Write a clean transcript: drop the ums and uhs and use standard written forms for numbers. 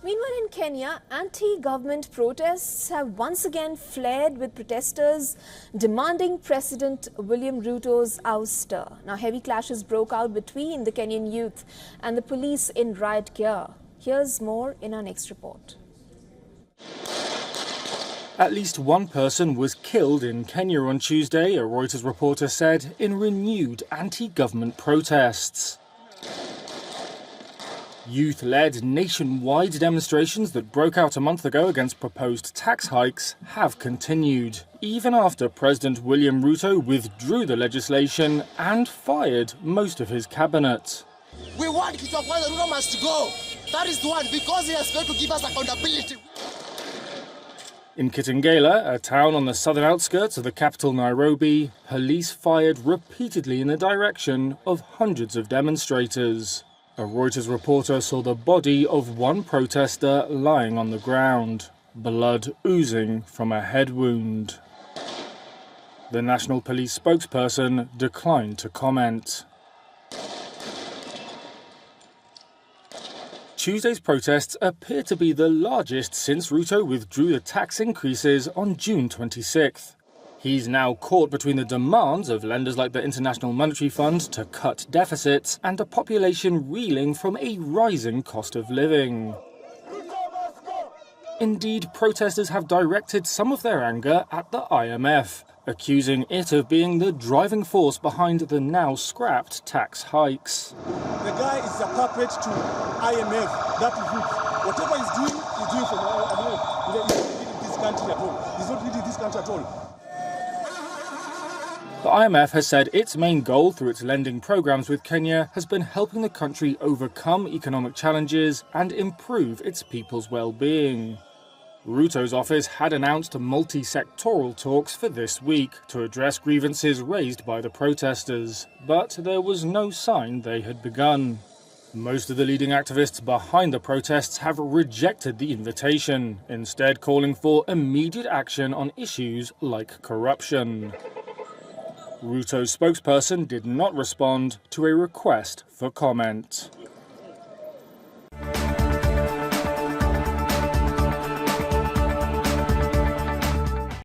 Meanwhile, in Kenya, anti-government protests have once again flared, with protesters demanding President William Ruto's ouster. Now, heavy clashes broke out between the Kenyan youth and the police in riot gear. Here's more in our next report. At least one person was killed in Kenya on Tuesday, a Reuters reporter said, in renewed anti-government protests. Youth-led nationwide demonstrations that broke out a month ago against proposed tax hikes have continued, even after President William Ruto withdrew the legislation and fired most of his cabinet. We want Ruto must go. That is the one, because he has going to give us accountability. In Kitengela, a town on the southern outskirts of the capital Nairobi, police fired repeatedly in the direction of hundreds of demonstrators. A Reuters reporter saw the body of one protester lying on the ground, blood oozing from a head wound. The National Police spokesperson declined to comment. Tuesday's protests appear to be the largest since Ruto withdrew the tax increases on June 26th. He's now caught between the demands of lenders like the International Monetary Fund to cut deficits and a population reeling from a rising cost of living. Indeed, protesters have directed some of their anger at the IMF, accusing it of being the driving force behind the now scrapped tax hikes. The guy is a puppet to IMF. That is it. Whatever he's doing for IMF. He's not leading this country at all. He's not leading this country at all. The IMF has said its main goal through its lending programs with Kenya has been helping the country overcome economic challenges and improve its people's well-being. Ruto's office had announced multi-sectoral talks for this week to address grievances raised by the protesters, but there was no sign they had begun. Most of the leading activists behind the protests have rejected the invitation, instead calling for immediate action on issues like corruption. Ruto's spokesperson did not respond to a request for comment.